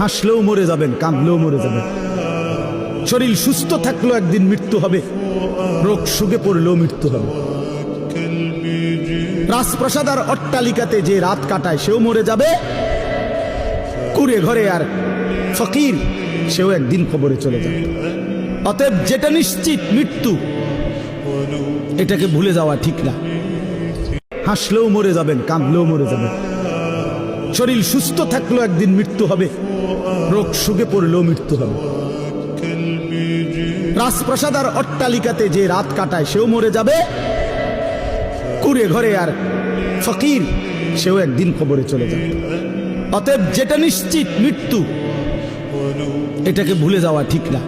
হাসলেও মরে যাবেন, কাঁদলেও মরে যাবেন। শরীর সুস্থ থাকলেও একদিন মৃত্যু হবে, রোগ সুখে পড়লেও মৃত্যু হবে। রাজপ্রাসাদ আর অট্টালিকাতে যে রাত কাটায় সেও মরে যাবে, কুড়ে ঘরে আর ফকির সেও একদিন কবরে চলে যাবে। অতএব যেটা নিশ্চিত মৃত্যু, এটাকে ভুলে যাওয়া ঠিক না। হাসলেও মরে যাবেন, কাঁদলেও মরে যাবেন। শরীর সুস্থ থাকলেও একদিন মৃত্যু হবে, রোগ সুখে পড়লেও মৃত্যু হবে। রাজপ্রাসাদ আর অট্টালিকাতে যে রাত কাটায় সেও মরে যাবে, কুড়ে ঘরে আর ফকির সেও একদিন কবরে চলে যাবে। অতএব যেটা নিশ্চিত মৃত্যু, এটাকে ভুলে যাওয়া ঠিক না।